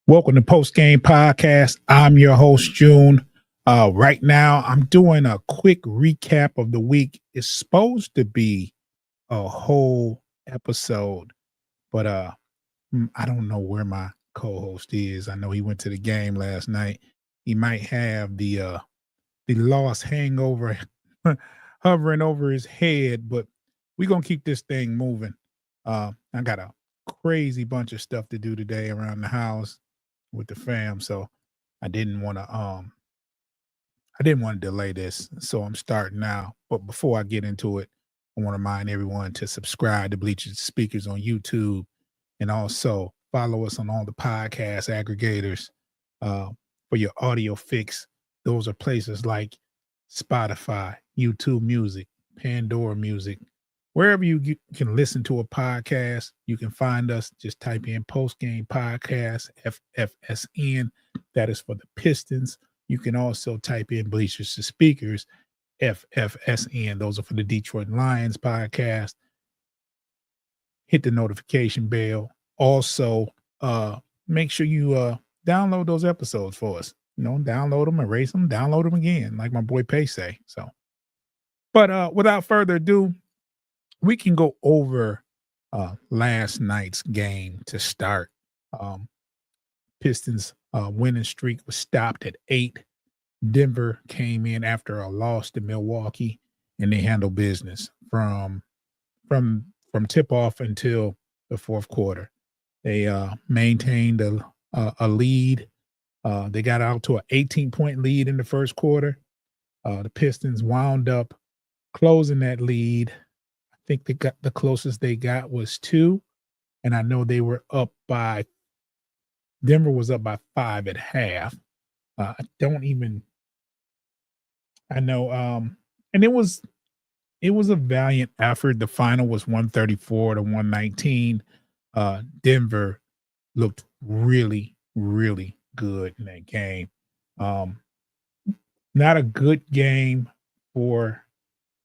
Welcome to Post Game Podcast. I'm your host, June. Right now, I'm doing a quick recap of the week. It's supposed to be a whole episode, but I don't know where my co-host is. I know he went to the game last night. He might have the loss hangover hovering over his head, but we're gonna keep this thing moving. I got a crazy bunch of stuff to do today around the house with the fam, so I didn't want to delay this, so I'm starting now. But before I get into it, I want to remind everyone to subscribe to Bleachers Speakers on YouTube, and also follow us on all the podcast aggregators for your audio fix. Those are places like Spotify, YouTube Music, Pandora Music. Wherever you can listen to a podcast, you can find us. Just type in Post Game Podcast, FFSN. That is for the Pistons. You can also type in Bleachers to Speakers, FFSN. Those are for the Detroit Lions podcast. Hit the notification bell. Also, make sure you download those episodes for us. Download them, erase them, download them again, like my boy Pay say. But without further ado, we can go over last night's game to start. Pistons winning streak was stopped at 8. Denver came in after a loss to Milwaukee, and they handled business from tip-off until the fourth quarter. They maintained a lead. They got out to an 18-point lead in the first quarter. The Pistons wound up closing that lead. I think the closest they got was 2, and I know they were up by. Denver was up by 5 at half. I know, and it was a valiant effort. The final was 134-119. Denver looked really, really good in that game. Not a good game for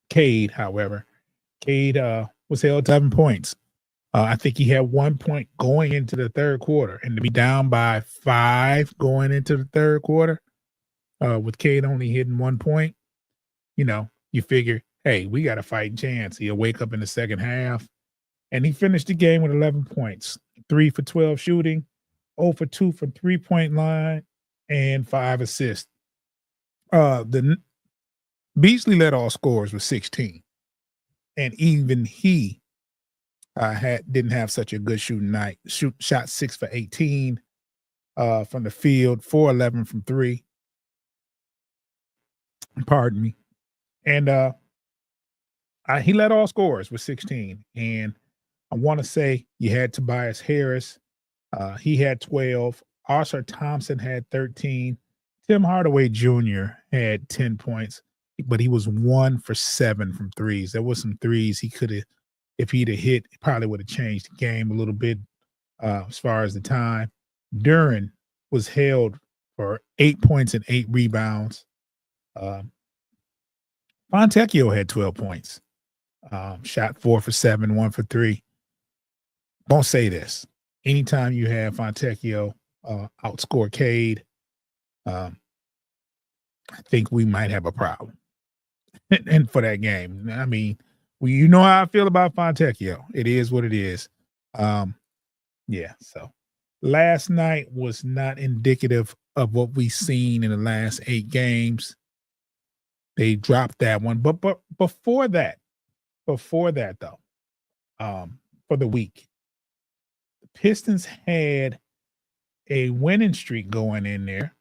Cade, however. Cade was held 7 points. I think he had 1 point going into the third quarter, and to be down by 5 going into the third quarter, with Cade only hitting 1 point, you figure, hey, we got a fighting chance. He'll wake up in the second half, and he finished the game with 11 points, 3 for 12 shooting, 0 for 2 from 3-point line, and 5 assists. The Beasley led all scorers with 16. And even he didn't have such a good shooting night. Shot 6 for 18 from the field, 4-11 from 3. Pardon me. And he led all scorers with 16. And I want to say you had Tobias Harris. He had 12. Arthur Thompson had 13. Tim Hardaway Jr. had 10 points. But he was 1 for 7 from threes. There was some threes he could have, if he'd have hit, it probably would have changed the game a little bit as far as the time. Duren was held for 8 points and 8 rebounds. Fontecchio had 12 points. Shot 4 for 7, 1 for 3. Won't say this. Anytime you have Fontecchio outscore Cade, I think we might have a problem. And for that game, I mean, you know how I feel about Fontecchio. It is what it is. So last night was not indicative of what we've seen in the last 8 games. They dropped that one. But before that though, for the week, the Pistons had a winning streak going in there.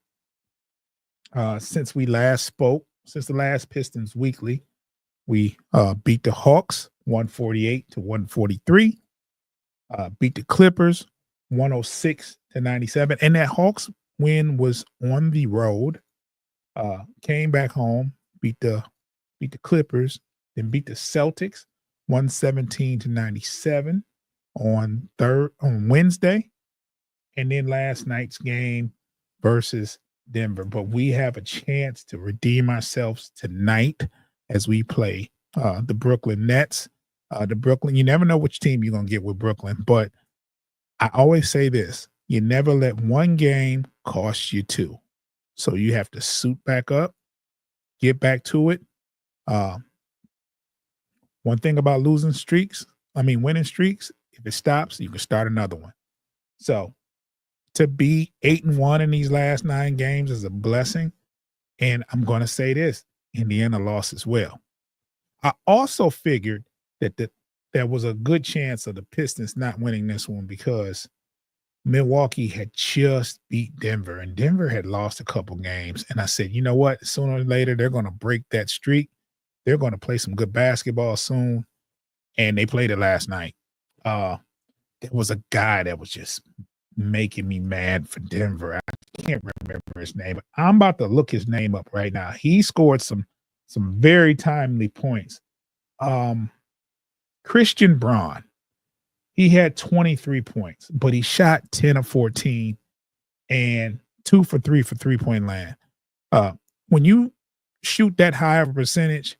Since we last spoke, since the last Pistons Weekly, we beat the Hawks 148-143, beat the Clippers 106-97, and that Hawks win was on the road. Came back home, beat the Clippers, then beat the Celtics 117-97 on Wednesday, and then last night's game versus Denver. But we have a chance to redeem ourselves tonight as we play the Brooklyn Nets. You never know which team you're going to get with Brooklyn, but I always say this: You never let one game cost you two. So you have to suit back up, get back to it. Uh, One thing about winning streaks, if it stops, you can start another one. So to be 8-1 in these last 9 games is a blessing. And I'm going to say this, Indiana lost as well. I also figured that there was a good chance of the Pistons not winning this one because Milwaukee had just beat Denver, and Denver had lost a couple games. And I said, you know what? Sooner or later, they're going to break that streak. They're going to play some good basketball soon. And they played it last night. There was a guy that was just making me mad for Denver. I can't remember his name, but I'm about to look his name up right now. He scored some very timely points. Christian Braun. He had 23 points, but he shot 10 of 14 and 2 for 3 for three-point land. When you shoot that high of a percentage,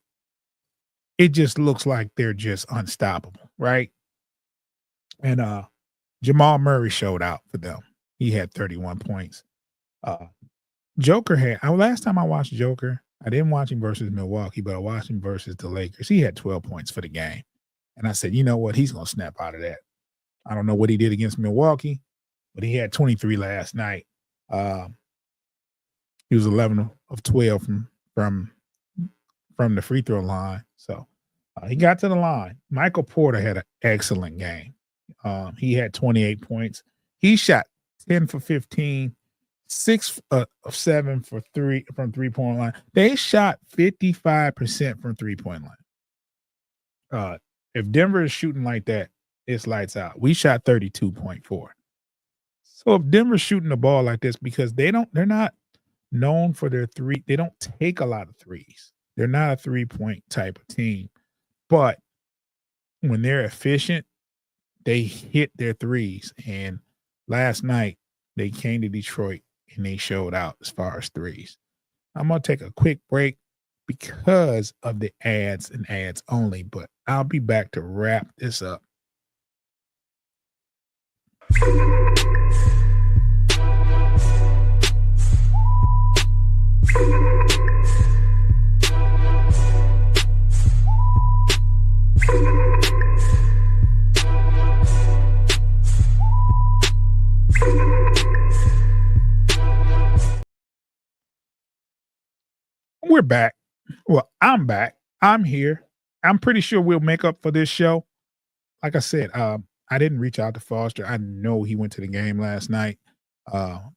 it just looks like they're just unstoppable, right? And Jamal Murray showed out for them. He had 31 points. Last time I watched Joker, I didn't watch him versus Milwaukee, but I watched him versus the Lakers. He had 12 points for the game. And I said, you know what? He's going to snap out of that. I don't know what he did against Milwaukee, but he had 23 last night. He was 11 of 12 from the free throw line. So he got to the line. Michael Porter had an excellent game. He had 28 points. He shot 10 for 15, 6 of 7 from three-point line. They shot 55% from three-point line. If Denver is shooting like that, it's lights out. We shot 32.4. So if Denver's shooting the ball like this, because they're not known for their three, they don't take a lot of threes. They're not a three-point type of team. But when they're efficient, they hit their threes. And last night, they came to Detroit and they showed out as far as threes. I'm going to take a quick break because of the ads and ads only, but I'll be back to wrap this up. We're back. Well, I'm back. I'm here. I'm pretty sure we'll make up for this show. Like I said, I didn't reach out to Foster. I know he went to the game last night.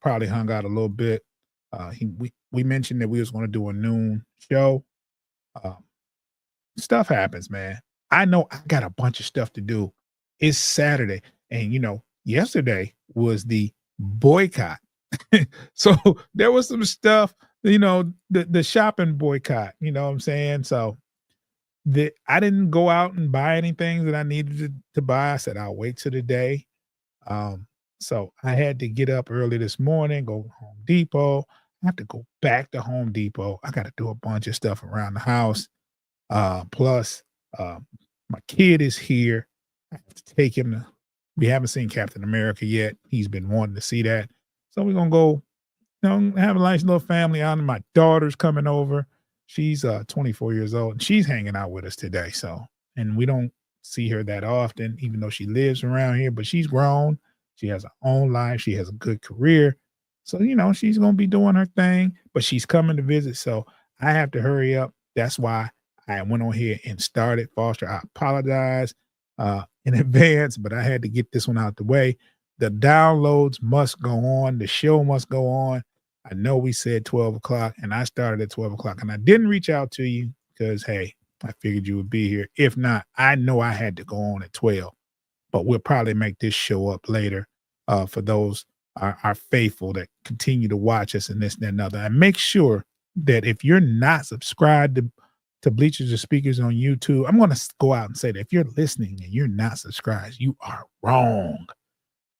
Probably hung out a little bit. We mentioned that we was going to do a noon show. Stuff happens, man. I know I got a bunch of stuff to do. It's Saturday, and yesterday was the boycott. So there was some stuff, the shopping boycott, you know what I'm saying? So I didn't go out and buy anything that I needed to buy. I said, I'll wait till the day. So I had to get up early this morning, go to Home Depot. I have to go back to Home Depot. I got to do a bunch of stuff around the house. Plus, my kid is here. I have to take him we haven't seen Captain America yet. He's been wanting to see that. So we're going to go, have a nice little family outing. My daughter's coming over. She's 24 years old, and she's hanging out with us today. So, and we don't see her that often, even though she lives around here, but she's grown. She has her own life. She has a good career. So, she's going to be doing her thing, but she's coming to visit. So I have to hurry up. That's why I went on here and started. Foster, I apologize in advance, but I had to get this one out the way. The downloads must go on. The show must go on. I know we said 12 o'clock, and I started at 12 o'clock, and I didn't reach out to you because, hey, I figured you would be here. If not, I know I had to go on at 12, but we'll probably make this show up later for those are faithful that continue to watch us and this and that and other. And make sure that if you're not subscribed to Bleachers or Speakers on YouTube, I'm going to go out and say that if you're listening and you're not subscribed, you are wrong.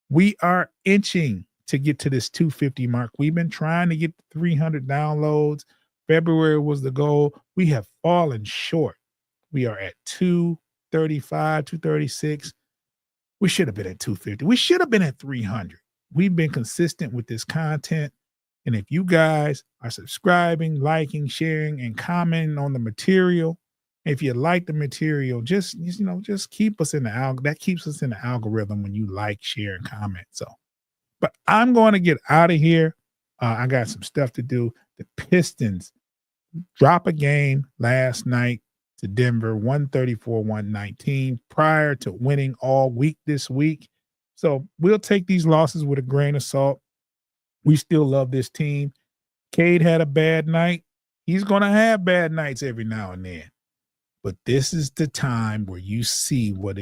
We are inching to get to this 250 mark. We've been trying to get 300 downloads. February was the goal. We have fallen short. We are at 235, 236. We should have been at 250. We should have been at 300. we've been consistent with this content. And if you guys are subscribing, liking, sharing, and commenting on the material, if you like the material, just keep us in the that keeps us in the algorithm when you like, share, and comment. So, but I'm going to get out of here. I got some stuff to do. The Pistons drop a game last night to Denver, 134-119, prior to winning all week this week. So we'll take these losses with a grain of salt. We still love this team. Cade had a bad night. He's going to have bad nights every now and then. But this is the time where you see what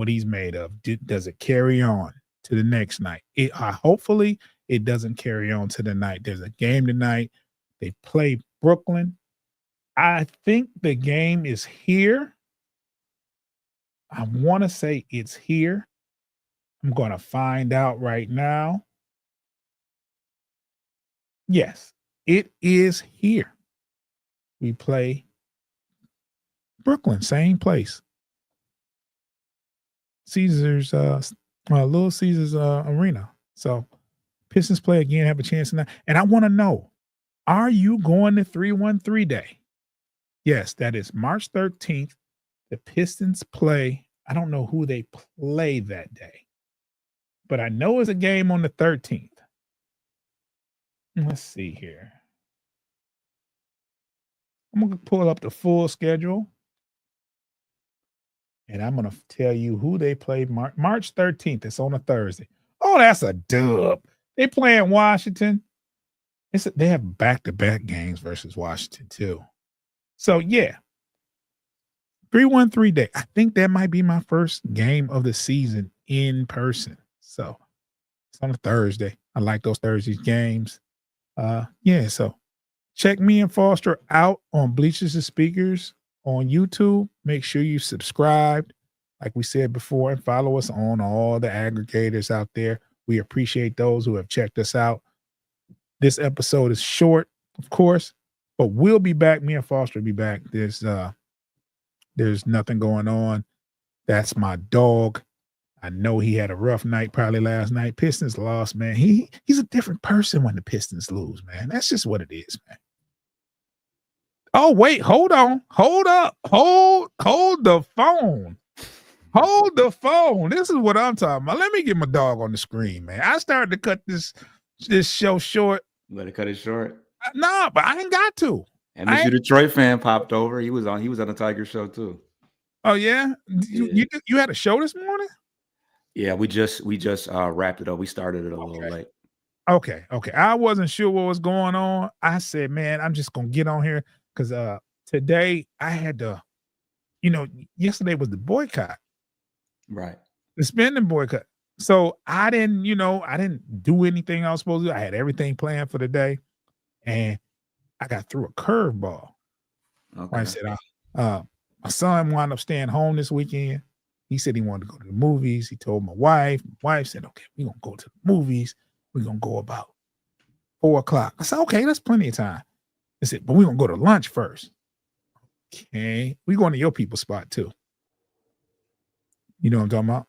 he's made of. Does it carry on to the next night? Hopefully it doesn't carry on to the night. There's a game tonight. They play Brooklyn. I think the game is here. I want to say it's here. I'm going to find out right now. Yes, it is here. We play Brooklyn, same place. Caesars, Little Caesars Arena. So Pistons play again, have a chance tonight. And I want to know, are you going to 313 Day? Yes, that is March 13th. The Pistons play. I don't know who they play that day, but I know it's a game on the 13th. Let's see here. I'm going to pull up the full schedule, and I'm going to tell you who they played March 13th. It's on a Thursday. Oh, that's a dub. They playing Washington. They have back-to-back games versus Washington, too. So, yeah, 313 Day. I think that might be my first game of the season in person. So, it's on a Thursday. I like those Thursday games. So check me and Foster out on Bleachers and Speakers on YouTube. Make sure you subscribe, like we said before, and follow us on all the aggregators out there. We appreciate those who have checked us out. This episode is short, of course, but we'll be back. Me and Foster will be back. There's nothing going on. That's my dog. I know he had a rough night probably last night. Pistons lost, man. He's a different person when the Pistons lose, man. That's just what it is, man. Oh, wait, hold on. Hold up. Hold the phone. Hold the phone. This is what I'm talking about. Let me get my dog on the screen, man. I started to cut this show short. Let it cut it short. No, but I ain't got to. And Mr. Detroit fan popped over. He was on the Tiger show too. Oh, yeah? You had a show this morning? Yeah, we just wrapped it up. We started it a little late. Okay. I wasn't sure what was going on. I said, man, I'm just gonna get on here because today I had to, yesterday was the boycott. Right. The spending boycott. So I didn't do anything I was supposed to do. I had everything planned for the day, and I got through a curveball. Okay. I said, my son wound up staying home this weekend. He said he wanted to go to the movies. He told my wife. My wife said, okay, we're going to go to the movies. We're going to go about 4:00. I said, okay, that's plenty of time. I said, but we're going to go to lunch first. Okay. We're going to your people's spot too. You know what I'm talking about?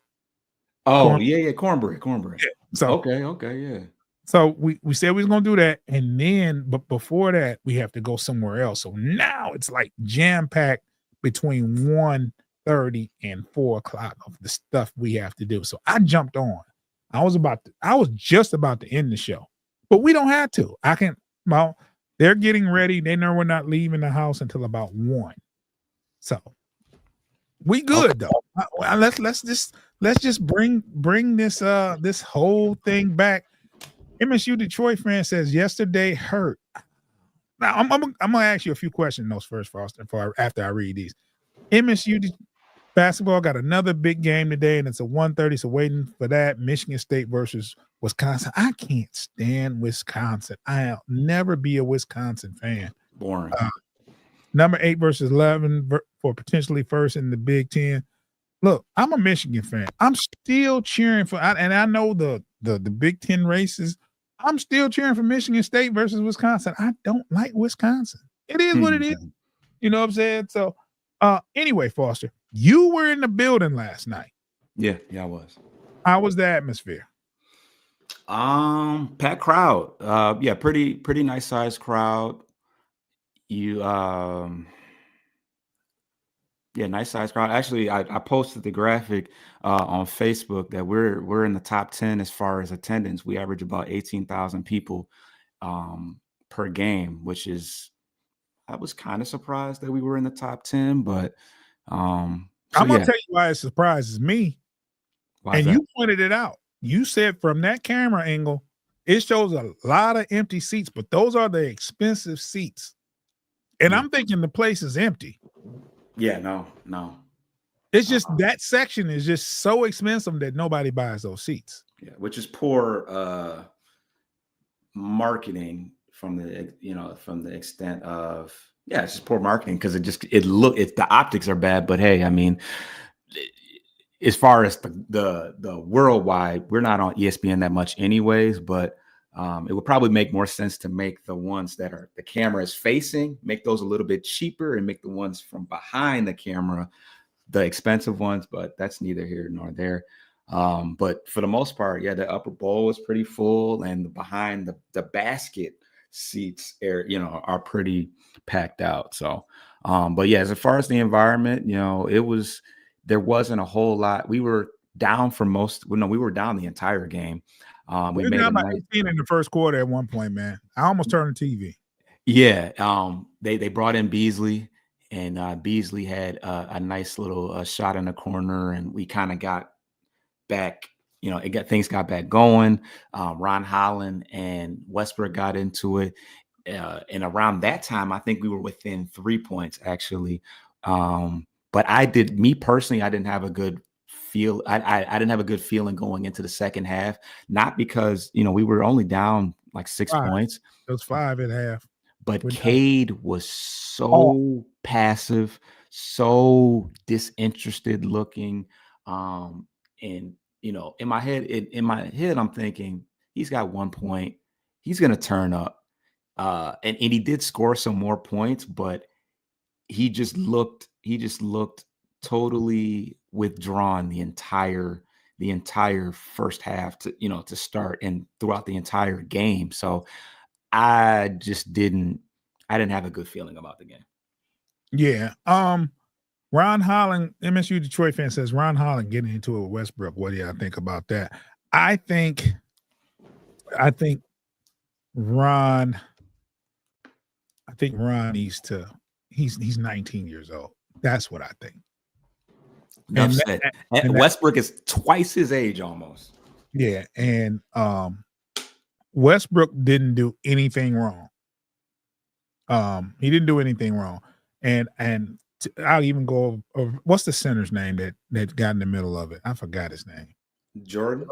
Oh, yeah, cornbread. Yeah. So okay, yeah. So we said we was going to do that. And then, but before that, we have to go somewhere else. So now it's like jam-packed between 1:30 and 4:00 of the stuff we have to do. So I jumped on. I was just about to end the show, but we don't have to. They're getting ready. They know we're not leaving the house until about 1. So we good though. Let's just bring this whole thing back. MSU Detroit fan says yesterday hurt. Now I'm gonna ask you a few questions first, Foster, after I read these. MSU basketball got another big game today, and it's a 1:30. So waiting for that. Michigan State versus Wisconsin. I can't stand Wisconsin. I'll never be a Wisconsin fan. Boring. Number 8 versus 11 for potentially first in the Big Ten. Look, I'm a Michigan fan. I'm still cheering for, and I know the Big Ten races. I'm still cheering for Michigan State versus Wisconsin. I don't like Wisconsin. It is what it is. You know what I'm saying? So, anyway, Foster, you were in the building last night. Yeah, I was. How was the atmosphere? Packed crowd. Yeah, pretty nice sized crowd. You Yeah, nice sized crowd. Actually, I posted the graphic on Facebook that we're in the top 10 as far as attendance. We average about 18,000 people per game, which is I was kind of surprised that we were in the top 10, but so I'm gonna yeah. tell you why it surprises me. Why is And that? you pointed it out. You said from that camera angle, it shows a lot of empty seats, but those are the expensive seats. And Yeah. I'm thinking the place is empty. Yeah, no. It's just that section is just so expensive that nobody buys those seats. Yeah, which is poor marketing from the extent of it's just poor marketing because it's the optics are bad, but hey, I mean, as far as the worldwide, we're not on ESPN that much anyways, but it would probably make more sense to make the ones that are the camera is facing, make those a little bit cheaper and make the ones from behind the camera the expensive ones, but that's neither here nor there. But for the most part, yeah, the upper bowl is pretty full, and behind the basket seats are pretty packed out. So, but yeah, as far as the environment, there wasn't a whole lot. We were down for we were down the entire game. We They're made down a by nice 18 in the first quarter at one point, man. I almost turned the TV. Yeah, they brought in Beasley, and Beasley had a nice little shot in the corner, and we kind of got back. Things got back going. Ron Holland and Westbrook got into it, and around that time, I think we were within 3 points actually. But me personally, I didn't have a good feel. I didn't have a good feeling going into the second half, not because we were only down like 6 points. It was 5 at half. But Cade was so passive, so disinterested looking. And in my head, I'm thinking he's got 1 point. He's gonna turn up. And he did score some more points, but he just looked totally withdrawn the entire first half to start and throughout the entire game. So I didn't have a good feeling about the game. Yeah. Ron Holland, MSU Detroit fan says Ron Holland getting into it with Westbrook. What do y'all think about that? I think Ron needs to he's 19 years old. That's what I think. And Westbrook is twice his age almost. Yeah, and Westbrook didn't do anything wrong. He didn't do anything wrong. And I'll even go over what's the center's name that got in the middle of it? I forgot his name. Jordan?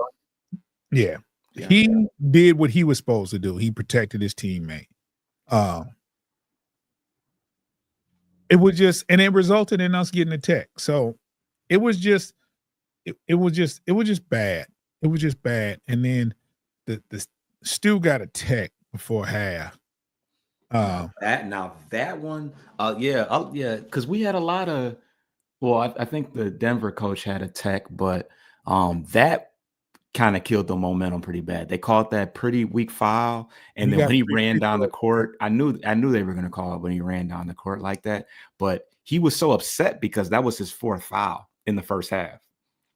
Yeah. He did what he was supposed to do. He protected his teammate. It resulted in us getting a tech. So it was just bad. It was just bad. And then the Stu got a tech before half. That one, because we had a lot of. Well, I think the Denver coach had a tech, but that kind of killed the momentum pretty bad. They called that pretty weak foul, and then when he ran down the court, I knew they were going to call it when he ran down the court like that. But he was so upset because that was his fourth foul in the first half,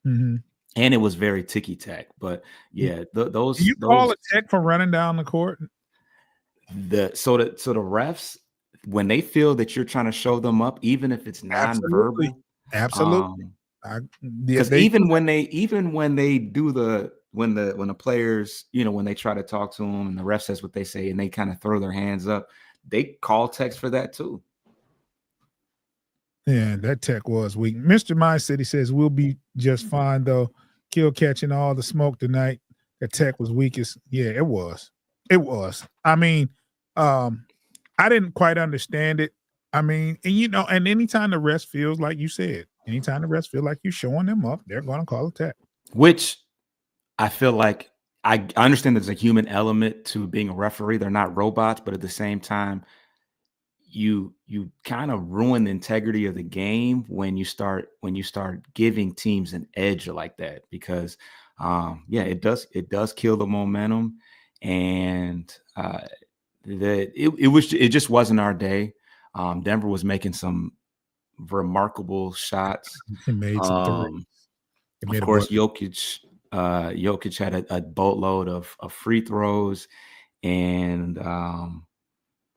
mm-hmm. and it was very ticky tack. But yeah, those. Do you call a tech for running down the court? So the refs, when they feel that you're trying to show them up, even if it's nonverbal, absolutely. Because even when the players, when they try to talk to them and the ref says what they say and they kind of throw their hands up, they call techs for that too. Yeah, that tech was weak. Mr. My City says we'll be just fine though. Kill catching all the smoke tonight. The tech was weakest. Yeah, it was. I mean, I didn't quite understand it. I mean, and anytime the rest feels like you said, anytime the rest feel like you're showing them up, they're going to call a tech. Which I feel like I understand there's a human element to being a referee. They're not robots, but at the same time, you kind of ruin the integrity of the game when you start giving teams an edge like that, because it does kill the momentum. And it just wasn't our day. Denver was making some remarkable shots. He made some threes. Of course, Jokic had a boatload of free throws, and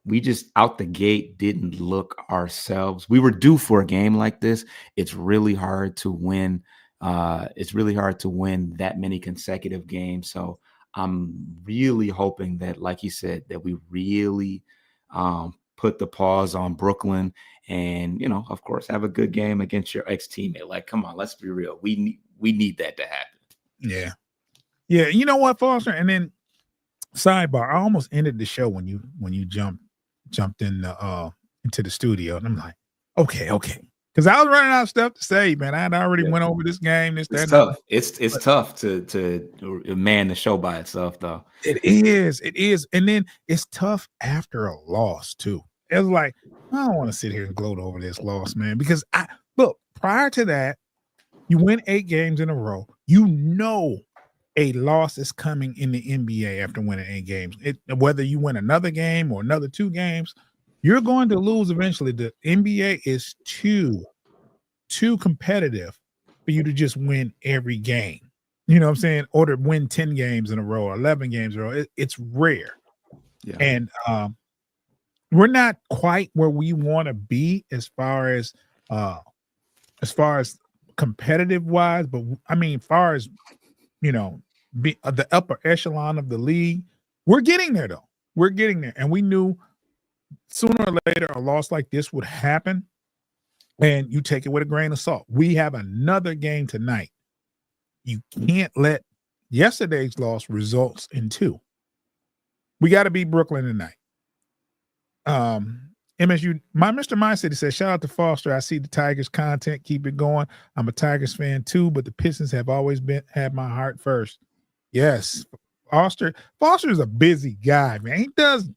we just out the gate didn't look ourselves. We were due for a game like this. It's really hard to win. It's really hard to win that many consecutive games. So I'm really hoping that, like you said, that we really put the pause on Brooklyn, and, of course, have a good game against your ex-teammate. Like, come on, let's be real. We need that to happen. Yeah. Yeah. You know what, Foster? And then sidebar, I almost ended the show when you jumped in into the studio, and I'm like, okay. Because I was running out of stuff to say, man. I had already went over this game. It's tough. It's tough to man the show by itself, though. It is. And then it's tough after a loss, too. It's like, I don't want to sit here and gloat over this loss, man, because prior to that, you win 8 games in a row. You know a loss is coming in the NBA after winning 8 games. Whether you win another game or another 2 games, you're going to lose eventually. The NBA is too competitive for you to just win every game. You know what I'm saying? Or to win 10 games in a row or 11 games in a row. It's rare. Yeah. And we're not quite where we want to be as far as competitive wise, but I mean, far as the upper echelon of the league, we're getting there though. We're getting there, and we knew sooner or later a loss like this would happen, and you take it with a grain of salt. We have another game tonight. You can't let yesterday's loss results in 2. We got to beat Brooklyn tonight. MSU, my Mr. Mindset says, shout out to Foster. I see the Tigers content. Keep it going. I'm a Tigers fan too, but the Pistons have always had my heart first. Yes. Foster is a busy guy, man. He does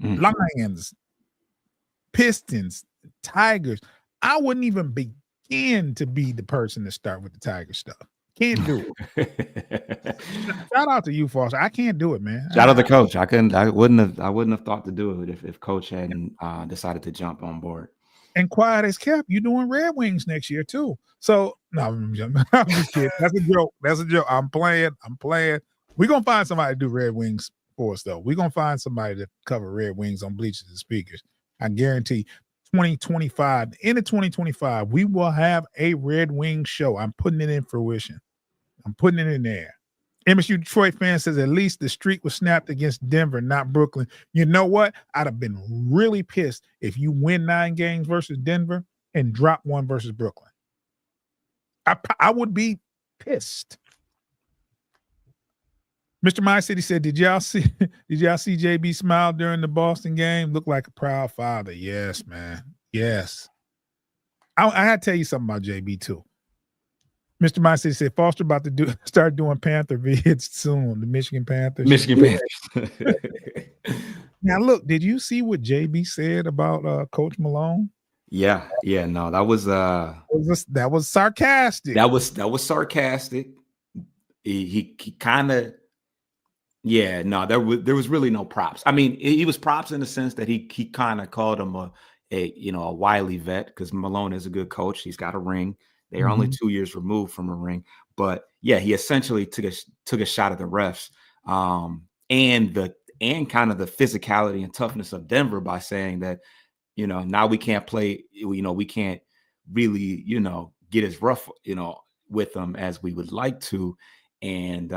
Lions, Pistons, Tigers. I wouldn't even begin to be the person to start with the Tiger stuff. Can't do it. Shout out to you, Foster. I can't do it, man. Shout out to Coach. I wouldn't have thought to do it if Coach hadn't decided to jump on board. And quiet as kept, you're doing Red Wings next year too. So no, I'm just kidding. That's a joke. I'm playing. We're gonna find somebody to do Red Wings for us, though. We're gonna find somebody to cover Red Wings on Bleachers and Speakers. I guarantee 2025, end of 2025, we will have a Red Wings show. I'm putting it in fruition. I'm putting it in there. MSU Detroit fan says at least the streak was snapped against Denver, not Brooklyn. You know what? I'd have been really pissed if you win 9 games versus Denver and drop 1 versus Brooklyn. I would be pissed. Mr. My City said, did y'all see JB smile during the Boston game? Looked like a proud father. Yes, man. Yes. I had to tell you something about JB too. Mr. My City said Foster about to start doing Panther vids soon. The Michigan Panthers. Panthers. Now look, did you see what JB said about Coach Malone? Yeah. No, that was sarcastic. That was sarcastic. He kind of. Yeah, no, there was really no props. I mean, he was props in the sense that he kind of called him a wily vet, because Malone is a good coach. He's got a ring. They are only 2 years removed from a ring, but yeah, he essentially took a shot at the refs, and kind of the physicality and toughness of Denver by saying that, now we can't play, we can't really, get as rough, with them as we would like to, and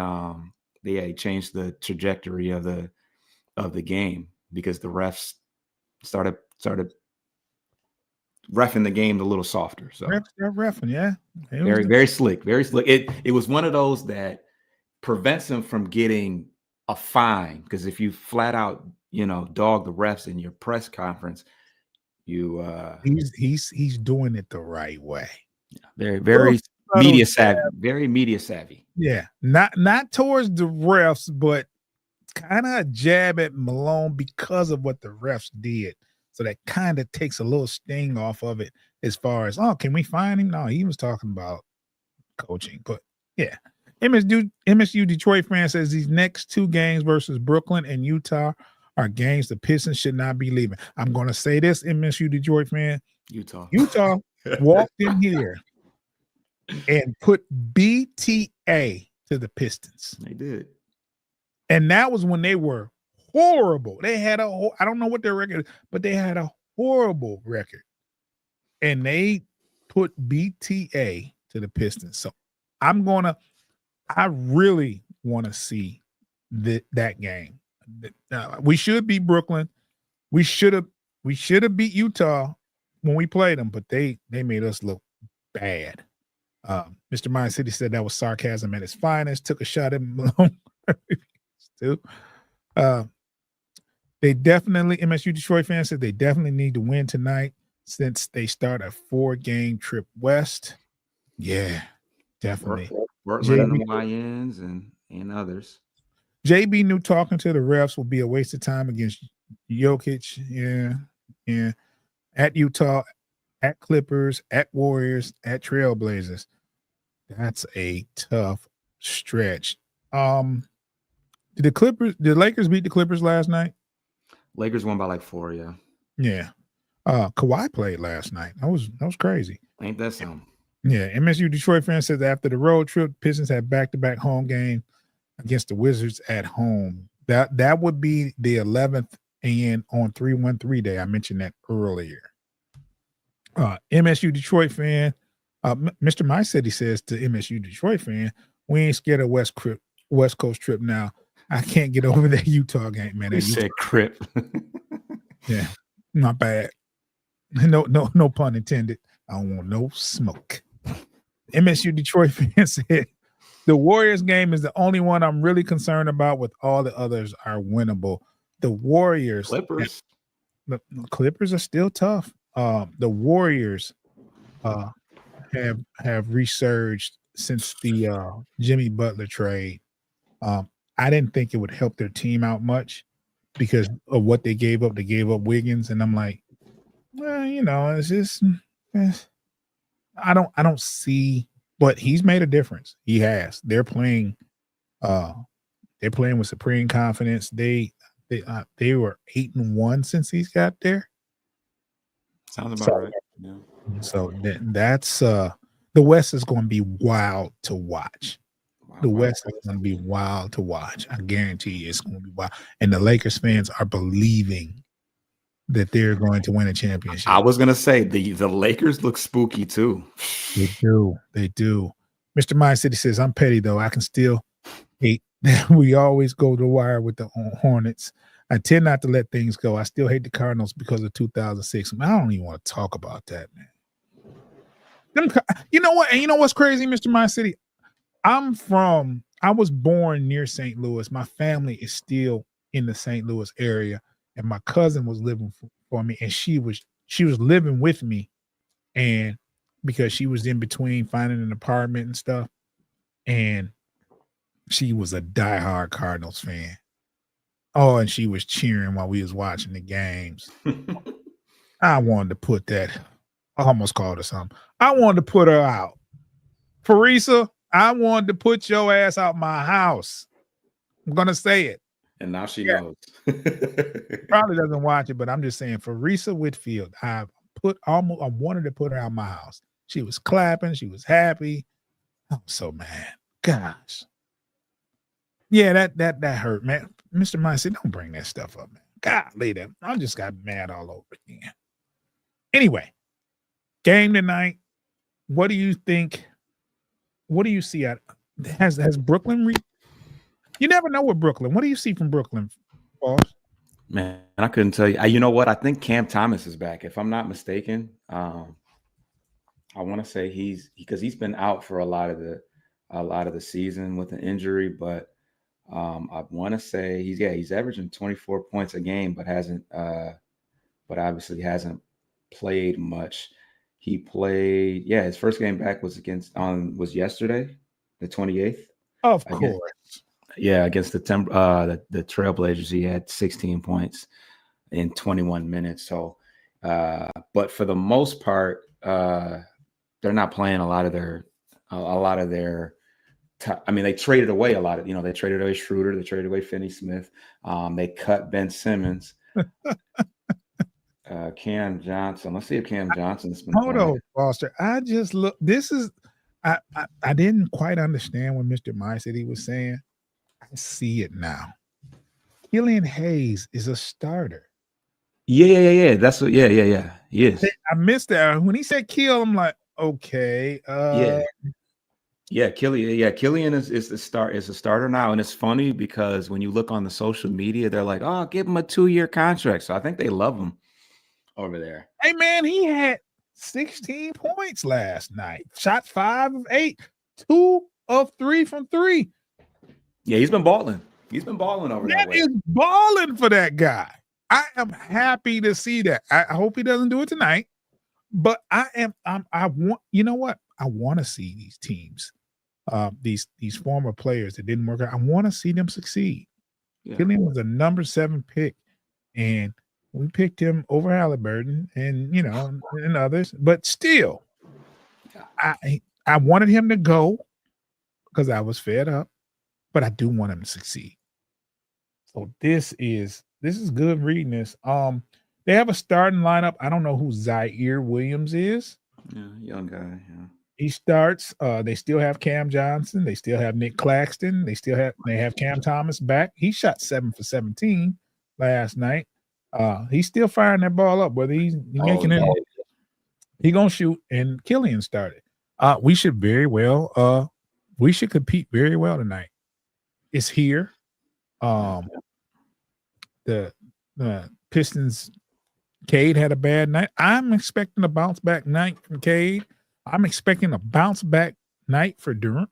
he changed the trajectory of the game because the refs started reffing the game a little softer. So reffing, yeah. Very slick, very slick. It was one of those that prevents him from getting a fine, because if you flat out, dog the refs in your press conference, you he's doing it the right way. Yeah, very media savvy, very media savvy. Yeah, not towards the refs, but kind of a jab at Malone because of what the refs did So that kind of takes a little sting off of it as far as, oh, can we find him? No, he was talking about coaching. But yeah, MSU Detroit fan says these next 2 games versus Brooklyn and Utah are games the Pistons should not be leaving. I'm going to say this, MSU Detroit fan. Utah walked in here and put BTA to the Pistons. They did. And that was when they were horrible. They had I don't know what their record is, but they had a horrible record. And they put BTA to the Pistons. So I really want to see that game. We should beat Brooklyn. We should have beat Utah when we played them, but they made us look bad. Mr. Mind City said that was sarcasm at its finest. Took a shot at Malone. Too. They definitely, MSU Detroit fans said they definitely need to win tonight since they start a 4-game trip west. Yeah, definitely. Portland and the YNs and others. JB knew talking to the refs will be a waste of time against Jokic. Yeah. At Utah, at Clippers, at Warriors, at Trailblazers. That's a tough stretch. Did the Lakers beat the Clippers last night? Lakers won by like 4, yeah. Yeah. Kawhi played last night. That was crazy. Ain't that something? Yeah. MSU Detroit fan says after the road trip, Pistons had back-to-back home game against the Wizards at home. That would be the 11th and on 3-1-3 day. I mentioned that earlier. MSU Detroit fan, Mr. My City says to MSU Detroit fan, we ain't scared of West Coast trip now. I can't get over that Utah game, man. You said crip. Yeah, not bad. No pun intended. I don't want no smoke. MSU Detroit fan said the Warriors game is the only one I'm really concerned about. With all the others are winnable. The Warriors, Clippers. The Clippers are still tough. The Warriors have resurged since the Jimmy Butler trade. I didn't think it would help their team out much because of what they gave up. They gave up Wiggins, and I'm like, well, it's just I don't see, but he's made a difference. He has. They're playing with supreme confidence. They were 8-1 since he's got there. Sounds about right. Yeah. So that's the West is going to be wild to watch. The West is going to be wild to watch. I guarantee you it's going to be wild. And the Lakers fans are believing that they're going to win a championship. I was going to say the Lakers look spooky too. They do. Mr. Mind City says, I'm petty though. I can still hate that we always go to the wire with the Hornets. I tend not to let things go. I still hate the Cardinals because of 2006. I don't even want to talk about that, man. You know what? And you know what's crazy, Mr. Mind City? I was born near St. Louis. My family is still in the St. Louis area, and my cousin was living for me, and she was living with me, and because she was in between finding an apartment and stuff, and she was a diehard Cardinals fan. Oh, and she was cheering while we was watching the games. I wanted to put that. I almost called her something. I wanted to put her out. Farisa, I wanted to put your ass out my house. I'm going to say it. And now she knows. Probably doesn't watch it, but I'm just saying, Farisa Whitfield, I wanted to put her out my house. She was clapping. She was happy. I'm so mad. Gosh. Yeah, that hurt, man. Mr. Mindset, don't bring that stuff up, man. Golly, I just got mad all over again. Anyway, game tonight. What do you think? What do you see has Brooklyn you never know with Brooklyn. What do you see from Brooklyn, boss? Man, I couldn't tell you. You know what? I think Cam Thomas is back. If I'm not mistaken, I want to say because he's been out for a lot of the season with an injury, but I want to say he's averaging 24 points a game, but obviously hasn't played much. He played, his first game back was was yesterday, the 28th. Of course. Against the Trailblazers, he had 16 points in 21 minutes. So But for the most part, they're not playing a lot of their. They traded away a lot of. They traded away Schroeder. They traded away Finney Smith. They cut Ben Simmons. Cam Johnson. Let's see if Cam Johnson's been Hold playing. on, Foster. I just look. This is. I didn't quite understand what Mr. Meyer said he was saying. I see it now. Killian Hayes is a starter. Yeah. That's what. Yeah. He is. I missed that when he said kill. I'm like, okay. Killian is a starter now, and it's funny because when you look on the social media, they're like, "Oh, give him a 2-year contract." So I think they love him over there. Hey man, he had 16 points last night. Shot 5 of 8, 2 of 3 from 3. Yeah, he's been balling. He's been balling over that way. That is balling for that guy. I am happy to see that. I hope he doesn't do it tonight, but I want. You know what? I want to see these teams. These former players that didn't work out, I want to see them succeed. Yeah. Killian was a number 7 pick, and we picked him over Halliburton and others, but still, I wanted him to go because I was fed up, but I do want him to succeed. So this is good reading this. They have a starting lineup. I don't know who Zaire Williams is. Yeah, young guy, yeah. He starts. They still have Cam Johnson. They still have Nick Claxton. They have Cam Thomas back. He shot 7 for 17 last night. He's still firing that ball up. Whether he's making it, he gonna shoot. And Killian started. We should compete very well tonight. It's here. The Pistons. Cade had a bad night. I'm expecting a bounce back night from Cade. I'm expecting a bounce back night for Duran.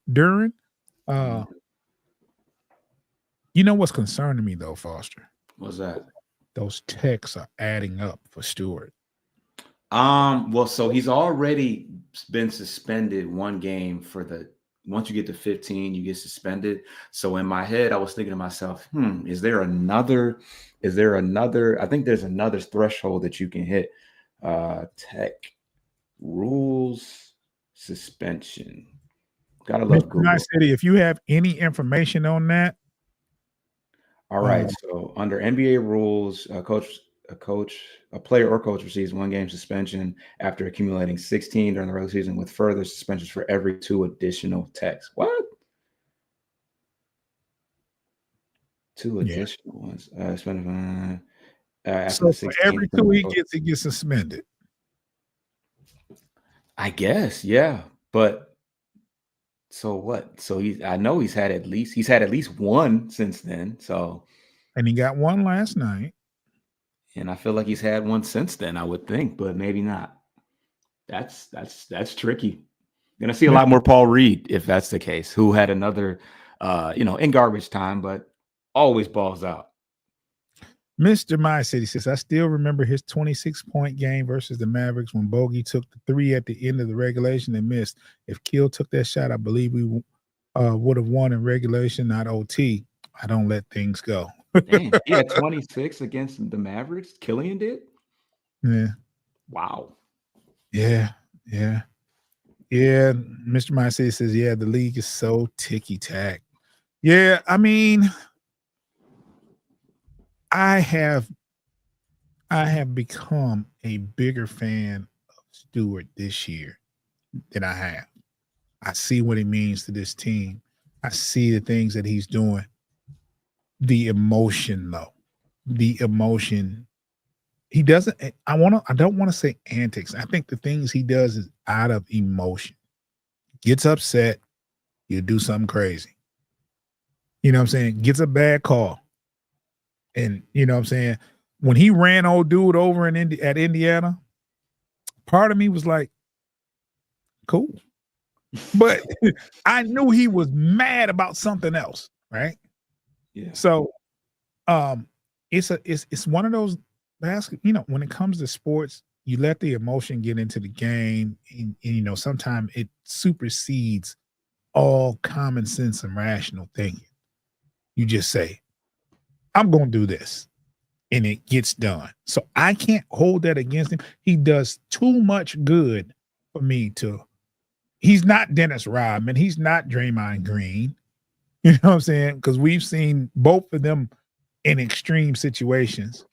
You know what's concerning me though, Foster? What's that? Those texts are adding up for Stewart. Well, so he's already been suspended one game once you get to 15, you get suspended. So in my head, I was thinking to myself, is there another? I think there's another threshold that you can hit. Tech rules suspension. Gotta love Google. Nice City, if you have any information on that. All right. So under NBA rules, a player or coach receives 1 game suspension after accumulating 16 during the regular season, with further suspensions for every 2 additional techs. What? 2 additional ones. So for every 2 he gets suspended. I guess, yeah. But so what? So I know he's had at least 1 since then. So, and he got 1 last night. And I feel like he's had 1 since then, I would think, but maybe not. That's tricky. Gonna see a lot more Paul Reed if that's the case, who had another in garbage time, but always balls out. Mr. My City says, I still remember his 26-point game versus the Mavericks when Bogey took the 3 at the end of the regulation and missed. If Kill took that shot, I believe we would have won in regulation, not OT. I don't let things go. Damn, he had 26 against the Mavericks. Killian did? Yeah. Wow. Yeah. Mr. My City says, yeah, the league is so ticky-tack. Yeah, I mean, I have become a bigger fan of Stewart this year than I have. I see what he means to this team. I see the things that he's doing. The emotion, though. The emotion. He doesn't. I don't want to say antics. I think the things he does is out of emotion. Gets upset, you do something crazy. You know what I'm saying? Gets a bad call. And you know what I'm saying? When he ran old dude over at Indiana, part of me was like, cool. But I knew he was mad about something else, right? Yeah. So it's one of those when it comes to sports, you let the emotion get into the game, and sometimes it supersedes all common sense and rational thinking. You just say, I'm going to do this. and it gets done. So I can't hold that against him. He does too much good for me to. He's not Dennis Rodman. He's not Draymond Green. You know what I'm saying? Because we've seen both of them in extreme situations.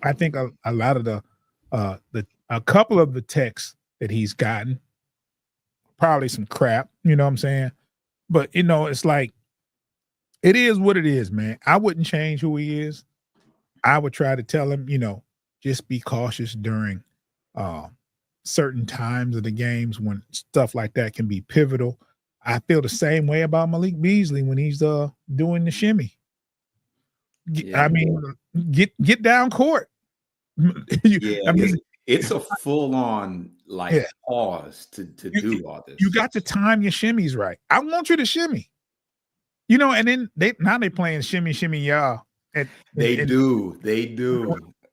I think a lot of a couple of the texts that he's gotten, probably some crap, you know what I'm saying? But it's like it is what it is, man. I wouldn't change who he is. I would try to tell him, just be cautious during certain times of the games when stuff like that can be pivotal. I feel the same way about Malik Beasley when he's doing the shimmy. I mean, get down court. I mean, it's a full on pause to do all this. You got to time your shimmies right. I want you to shimmy. And then they playing shimmy y'all. They do.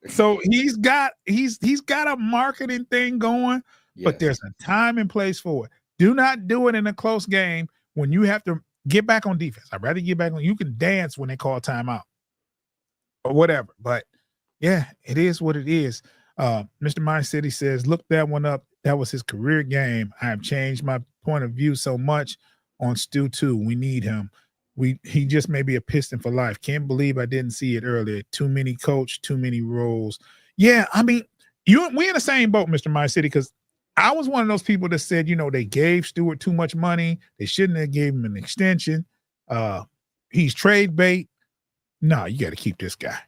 So he's got a marketing thing going, but there's a time and place for it. Do not do it in a close game when you have to get back on defense. I'd rather get back on. You can dance when they call timeout or whatever. But yeah, it is what it is. Mr. Mind City says, look that one up. That was his career game. I have changed my point of view so much on Stu too. We need him. He just may be a Piston for life. Can't believe I didn't see it earlier. Too many coach, too many roles. Yeah, I mean, we in the same boat, Mr. My City, because I was one of those people that said, they gave Stewart too much money. They shouldn't have gave him an extension. He's trade bait. No, you got to keep this guy.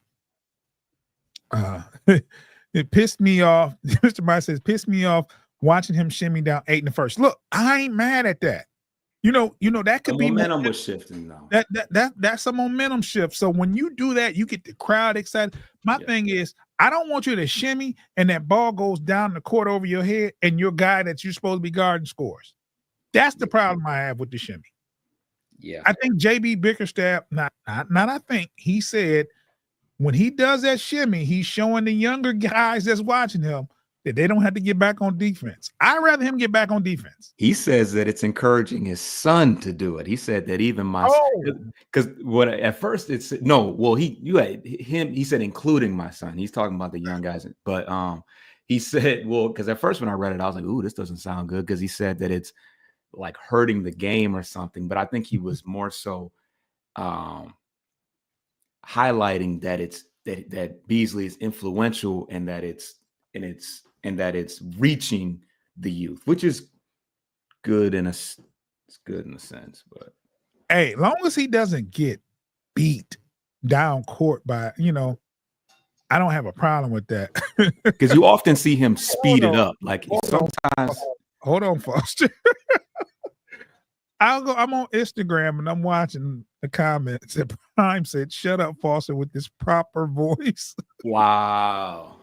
It pissed me off. Mr. My says, pissed me off watching him shimmy down 8 in the first. Look, I ain't mad at that. That could be momentum was shifting now. That's a momentum shift. So when you do that, you get the crowd excited. My thing is, I don't want you to shimmy and that ball goes down the court over your head and your guy that you're supposed to be guarding scores. That's the problem I have with the shimmy. Yeah, I think JB Bickerstaff, not I think he said when he does that shimmy, he's showing the younger guys that's watching him that they don't have to get back on defense. I'd rather him get back on defense. He says that it's encouraging his son to do it. He said that even my because at first it's he said including my son. He's talking about the young guys, but he said, because at first when I read it, I was like, ooh, this doesn't sound good, because he said that it's like hurting the game or something. But I think he was more so highlighting that it's that Beasley is influential and that it's reaching the youth, which is good it's good in a sense. But hey, long as he doesn't get beat down court by, I don't have a problem with that. Because you often see him speed it up. Like sometimes. Hold on, Foster. I'm on Instagram and I'm watching the comments. And Prime said, "Shut up, Foster, with this proper voice." Wow.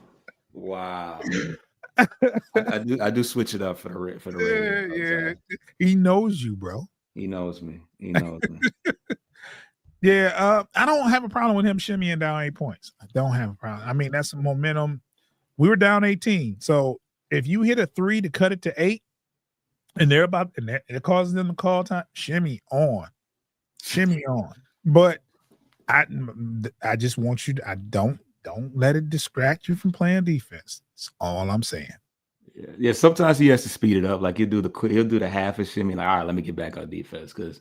I do switch it up for the radio. Yeah. He knows you, bro. He knows me. Yeah, I don't have a problem with him shimmying down 8 points. I don't have a problem. I mean, that's some momentum. We were down 18. So if you hit a 3 to cut it to 8, and it causes them to call time, shimmy on. But I just want you to, don't let it distract you from playing defense. That's all I'm saying. Yeah. Sometimes he has to speed it up. Like he'll do the half a shimmy. Like, all right, let me get back on defense. Because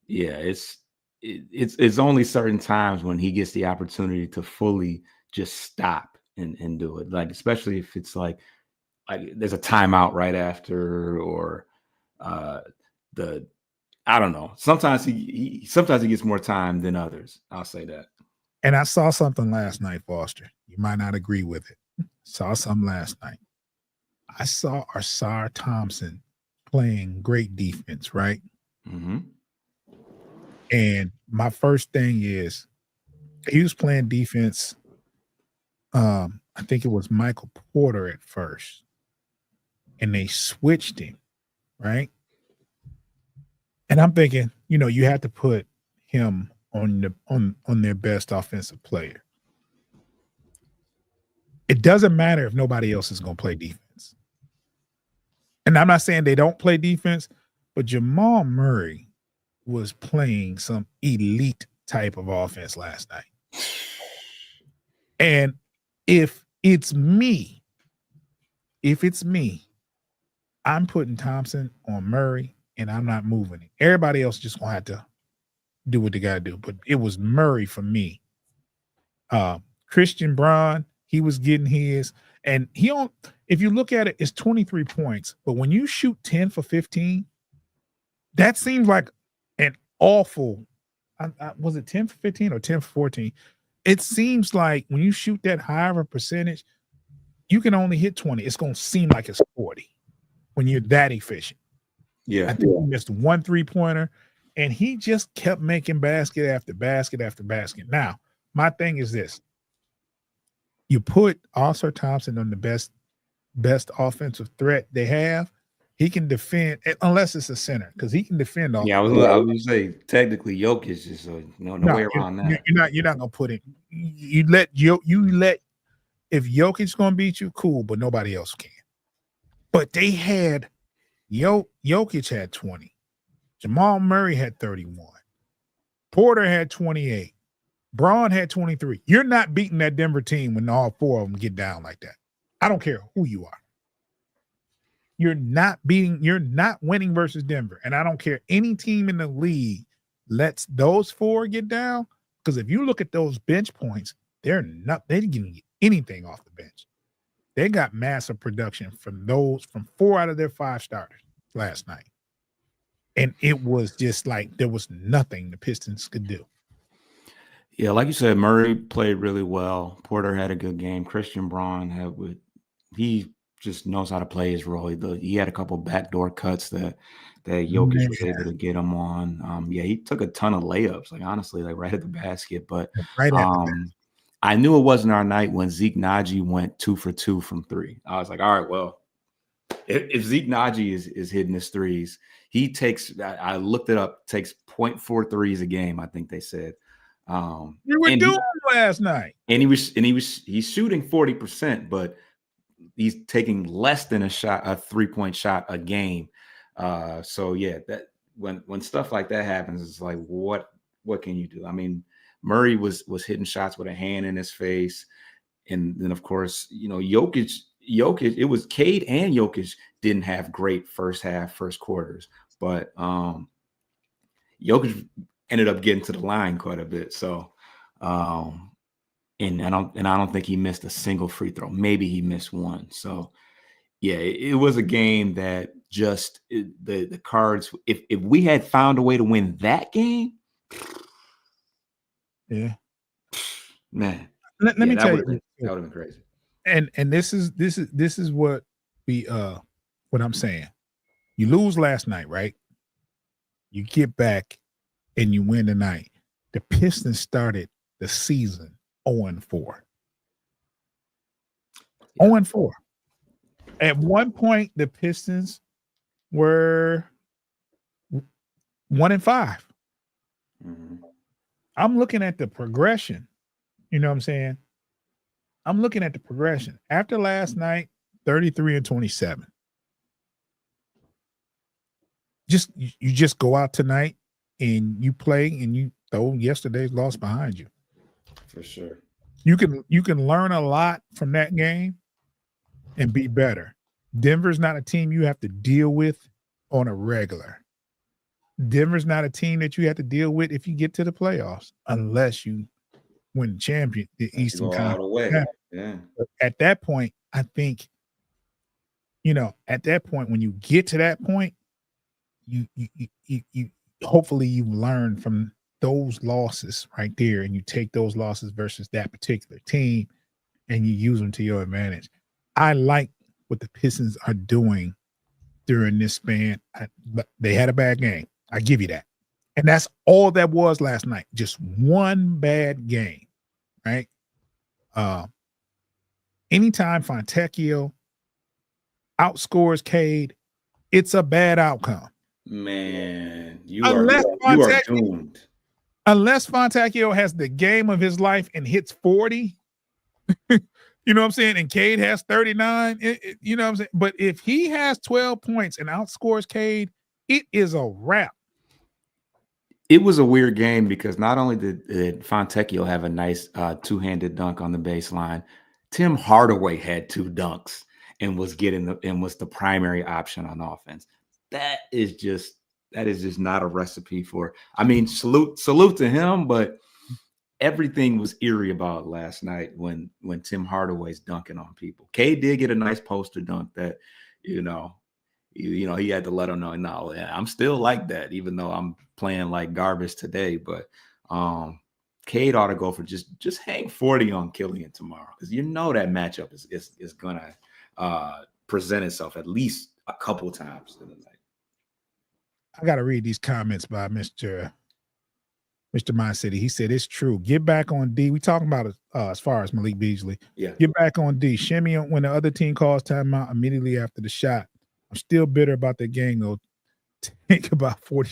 it's only certain times when he gets the opportunity to fully just stop and do it. Like, especially if it's like there's a timeout right after, or I don't know. Sometimes he gets more time than others. I'll say that. And I saw something last night, Foster. You might not agree with it. Saw something last night. I saw Arsar Thompson playing great defense, right? Mm-hmm. And my first thing is he was playing defense. I think it was Michael Porter at first. And they switched him, right? And I'm thinking, you have to put him on their best offensive player. It doesn't matter if nobody else is going to play defense. And I'm not saying they don't play defense, but Jamal Murray was playing some elite type of offense last night. And if it's me, I'm putting Thompson on Murray and I'm not moving it. Everybody else just gonna have to do what they gotta do. But it was Murray for me. Christian Braun, he was getting his, and if you look at it, it's 23 points. But when you shoot 10 for 15, that seems like an awful. Was it 10 for 15 or 10 for 14? It seems like when you shoot that high of a percentage, you can only hit 20. It's going to seem like it's 40 when you're that efficient. Yeah. I think he missed 1 3-pointer, and he just kept making basket after basket after basket. Now, my thing is this. You put Oscar Thompson on the best offensive threat they have. He can defend, unless it's a center, because he can defend all. Yeah, I was going to say, technically, Jokic is no way around that. You're not going to put it. You let if Jokic's going to beat you, cool, but nobody else can. But they had Jokic had 20. Jamal Murray had 31. Porter had 28. Braun had 23. You're not beating that Denver team when all 4 of them get down like that. I don't care who you are. You're not winning versus Denver. And I don't care any team in the league lets those 4 get down. Because if you look at those bench points, they didn't get anything off the bench. They got massive production from 4 out of their 5 starters last night. And it was just like there was nothing the Pistons could do. Yeah, like you said, Murray played really well. Porter had a good game. Christian Braun he just knows how to play his role. He had a couple backdoor cuts that Jokic was able to get him on. He took a ton of layups, like honestly, like right at the basket. But I knew it wasn't our night when Zeke Naji went 2 for 2 from 3. I was like, all right, well, if Zeke Naji is hitting his threes, he takes. I looked it up. Takes 0.4 threes a game. I think they said. We were doing last night, and he's shooting 40%, but he's taking less than a 3-point shot a game. So yeah, that when stuff like that happens, it's like what can you do? I mean, Murray was hitting shots with a hand in his face, and then of course Jokic. It was Cade and Jokic didn't have great first quarters, but Jokic ended up getting to the line quite a bit. So, and I don't think he missed a single free throw. Maybe he missed one. So, yeah, it was a game that just the Cards. If we had found a way to win that game, yeah, man. Let me tell you, that would have been crazy. And this is what what I'm saying. You lose last night, right? You get back and you win tonight. The Pistons started the season 0-4. 0-4. At one point, the Pistons were 1-5. Mm-hmm. I'm looking at the progression. You know what I'm saying? I'm looking at the progression. After last night, 33-27. You just go out tonight and you play and you throw yesterday's loss behind you. For sure. You can learn a lot from that game and be better. Denver's not a team you have to deal with on a regular. Denver's not a team that you have to deal with if you get to the playoffs, unless you win the Eastern Conference. Yeah. But at that point, I think, at that point, when you get to that point, you hopefully you've learned from those losses right there, and you take those losses versus that particular team and you use them to your advantage. I like what the Pistons are doing during this span. But they had a bad game. I give you that. And that's all that was last night. Just one bad game, right? Anytime Fontecchio outscores Cade, it's a bad outcome. Man, you are doomed. Unless Fontecchio has the game of his life and hits 40, you know what I'm saying? And Cade has 39, you know what I'm saying? But if he has 12 points and outscores Cade, it is a wrap. It was a weird game because not only did Fontecchio have a nice two-handed dunk on the baseline, Tim Hardaway had two dunks and was the primary option on offense. That is just not a recipe for. I mean, salute to him, but everything was eerie about last night when Tim Hardaway's dunking on people. K did get a nice poster dunk that, you know, he had to let him know, no, I'm still like that, even though I'm playing like garbage today. But Cade ought to go for just hang 40 on Killian tomorrow, because that matchup is gonna present itself at least a couple times in the night. I got to read these comments by Mr. Mind City. He said, it's true. Get back on D. We talking about as far as Malik Beasley. Yeah. Get back on D. Shimmy when the other team calls timeout immediately after the shot. I'm still bitter about the game, though. Think about 40.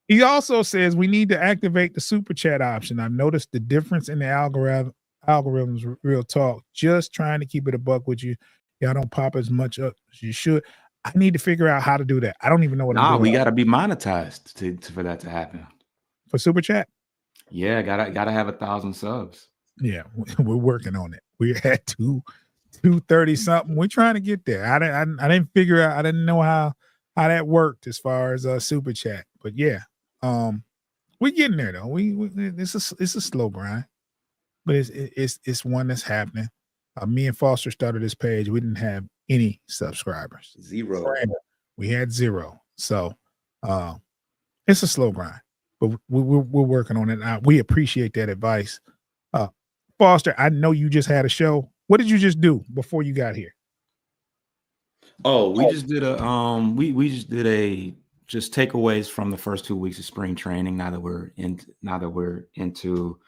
He also says we need to activate the super chat option. I've noticed the difference in the algorithms, real talk. Just trying to keep it a buck with you. Y'all don't pop as much up as you should. I need to figure out how to do that. I don't even know what I'm doing. We got to be monetized for that to happen. For super chat? Yeah, gotta have 1,000 subs. Yeah, we're working on it. We're at 230 something. We're trying to get there. I didn't figure out. I didn't know how that worked as far as super chat. But yeah, we're getting there though. It's a slow grind, but it's one that's happening. Me and Foster started this page. We didn't have any subscribers. 0. We had 0. So it's a slow grind, but we're working on it. We appreciate that advice. Foster, I know you just had a show. What did you just do before you got here? Oh, we just did just takeaways from the first 2 weeks of spring training. Now that we're into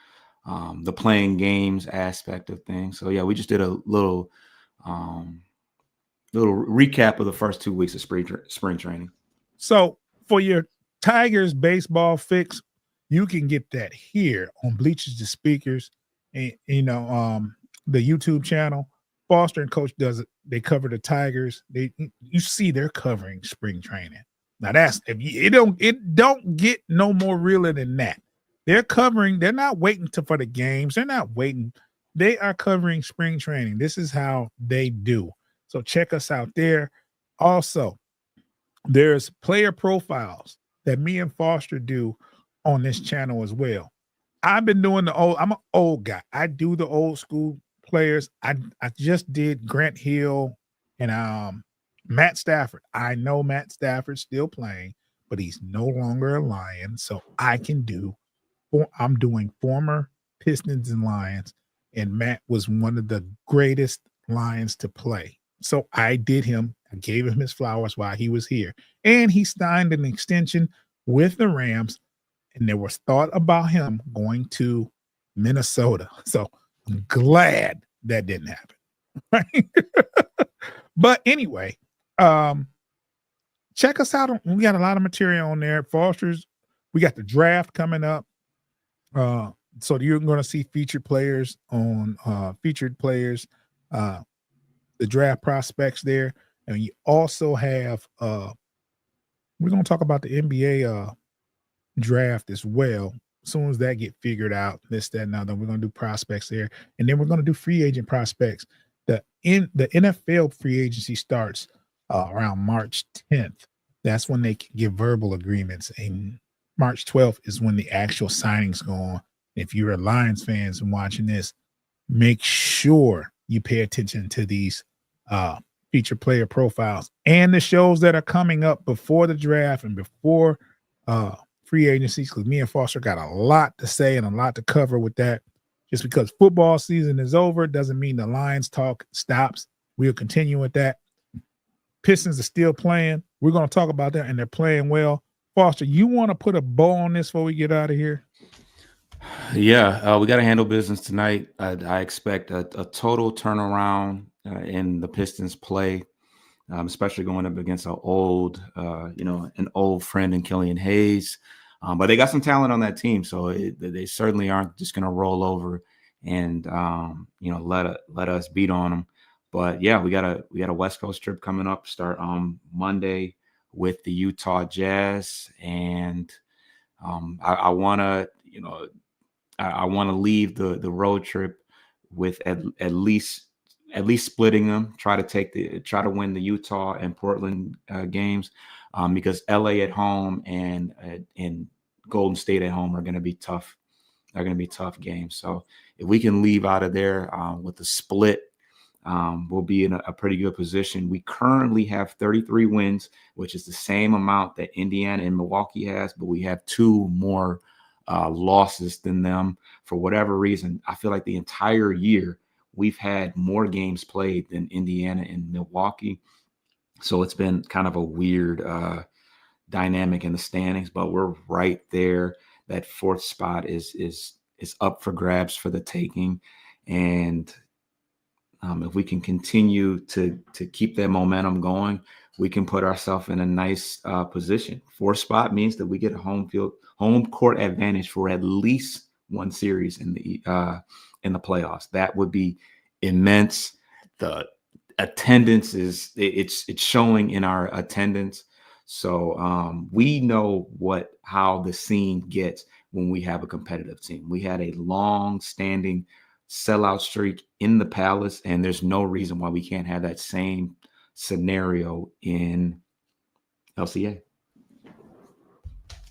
the playing games aspect of things. So yeah, we just did a little recap of the first 2 weeks of spring training. So for your Tigers baseball fix, you can get that here on Bleachers to Speakers, and the YouTube channel. Foster and Coach does it. They cover the Tigers. You see they're covering spring training. Now that's it don't get no more realer than that. They're covering. They're not waiting for the games. They're not waiting. They are covering spring training. This is how they do. So check us out there. Also, there's player profiles that me and Foster do on this channel as well. I've been doing I'm an old guy. I do the old school players. I just did Grant Hill and Matt Stafford. I know Matt Stafford's still playing, but he's no longer a Lion. So I'm doing former Pistons and Lions, and Matt was one of the greatest Lions to play. So I did him. I gave him his flowers while he was here. And he signed an extension with the Rams, and there was thought about him going to Minnesota. So I'm glad that didn't happen. Right? But anyway, check us out. We got a lot of material on there. Foster's, we got the draft coming up. So you're going to see featured players, the draft prospects there. And you also have, we're going to talk about the NBA draft as well. As soon as that get figured out, this, that, and other, we're going to do prospects there. And then we're going to do free agent prospects. The NFL free agency starts around March 10th. That's when they can give verbal agreements. And March 12th is when the actual signings go on. If you're a Lions fans and watching this, make sure you pay attention to these feature player profiles and the shows that are coming up before the draft and before free agencies, because me and Foster got a lot to say and a lot to cover with that. Just because football season is over doesn't mean the Lions talk stops. We'll continue with that. Pistons are still playing. We're going to talk about that, and they're playing well. Foster, you want to put a bow on this before we get out of here? Yeah, we got to handle business tonight. I expect a total turnaround in the Pistons play, especially going up against an old friend in Killian Hayes. But they got some talent on that team, so they certainly aren't just going to roll over and let us beat on them. But yeah, we got a West Coast trip coming up. Start on Monday with the Utah Jazz, and I want to, I want to leave the road trip with at least splitting them. Try to win the Utah and Portland games, because LA at home and Golden State at home are going to be tough. They're going to be tough games. So if we can leave out of there with the split, we'll be in a pretty good position. We currently have 33 wins, which is the same amount that Indiana and Milwaukee has, but we have 2 more losses than them. For whatever reason, I feel like the entire year we've had more games played than Indiana and Milwaukee. So it's been kind of a weird dynamic in the standings, but we're right there. That 4th spot is up for grabs for the taking. And if we can continue to keep that momentum going, we can put ourselves in a nice position. 4th spot means that we get a home court advantage for at least one series in the playoffs. That would be immense. The attendance it's showing in our attendance. So we know how the scene gets when we have a competitive team. We had a long-standing sellout streak in the Palace, and there's no reason why we can't have that same scenario in LCA.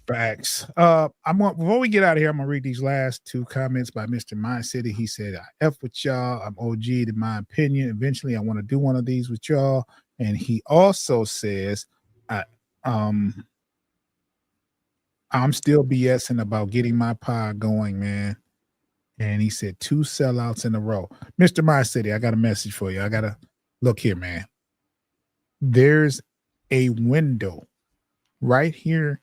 Facts. Before we get out of here, I'm gonna read these last 2 comments by Mr. Mind City. He said, "I F with y'all. I'm OG in my opinion. Eventually, I want to do one of these with y'all." And he also says, "I'm still BSing about getting my pod going, man." And he said 2 sellouts in a row. Mr. My City, I got a message for you. I got to look here, man. There's a window right here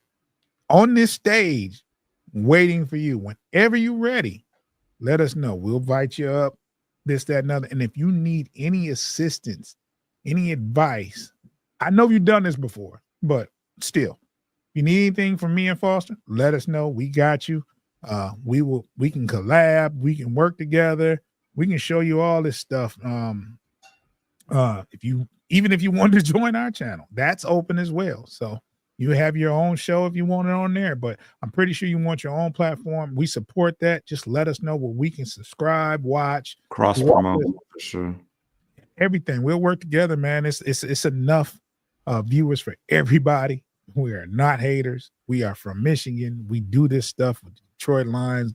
on this stage waiting for you. Whenever you're ready, let us know. We'll invite you up, this, that, and other. And if you need any assistance, any advice, I know you've done this before, but still, if you need anything from me and Foster, let us know. We got you. We can collab, we can work together, we can show you all this stuff. If you want to join our channel, that's open as well. So you have your own show if you want it on there, but I'm pretty sure you want your own platform. We support that. Just let us know what we can subscribe, watch, cross promote for sure. Everything. We'll work together, man. It's enough viewers for everybody. We are not haters. We are from Michigan. We do this stuff with Detroit Lions,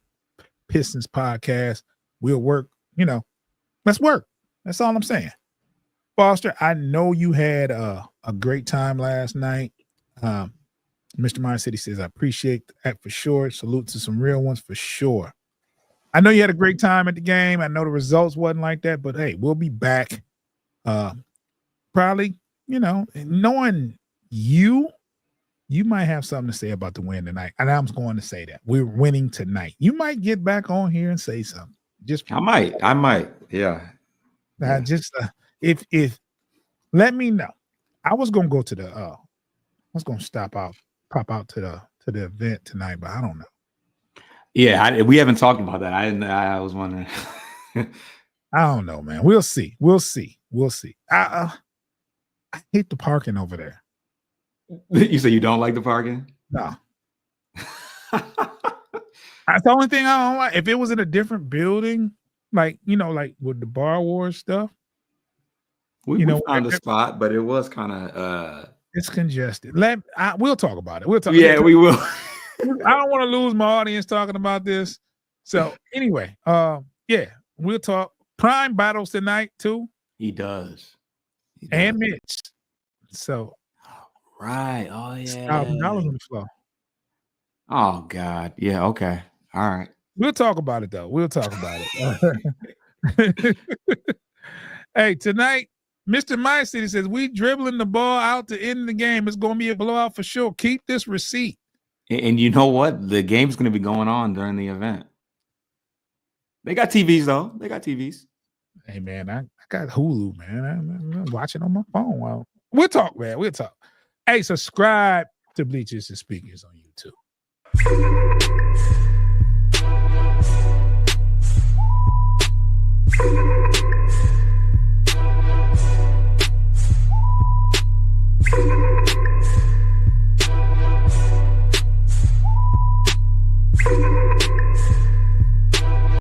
Pistons podcast. We'll work, let's work. That's all I'm saying. Foster, I know you had a great time last night. Mr. Mind City says, I appreciate that for sure. Salute to some real ones for sure. I know you had a great time at the game. I know the results wasn't like that, but hey, we'll be back. Probably, knowing you might have something to say about the win tonight. And I'm going to say that we're winning tonight. You might get back on here and say something. I might. Yeah. If let me know. I was going to go to I was going to pop out to the event tonight, but I don't know. Yeah. We haven't talked about that. I was wondering. I don't know, man. We'll see. I hate the parking over there. You say you don't like the parking? No. That's the only thing I don't like. If it was in a different building, like with the Bar Wars stuff. We found a spot, but it was kind of it's congested. We'll talk about it. We will. I don't want to lose my audience talking about this. So anyway, we'll talk. Prime battles tonight too. He does. And Mitch. So right. Oh yeah. $1,000 on the floor. Oh God. Yeah. Okay. All right. We'll talk about it though. We'll talk about it. Hey, tonight, Mr. My City says we dribbling the ball out to end the game. It's going to be a blowout for sure. Keep this receipt. And you know what? The game's going to be going on during the event. They got TVs though. They got TVs. Hey man, I got Hulu, man. I'm watching on my phone. Well, we'll talk, man. We'll talk. Hey, subscribe to Bleachers and Speakers on YouTube.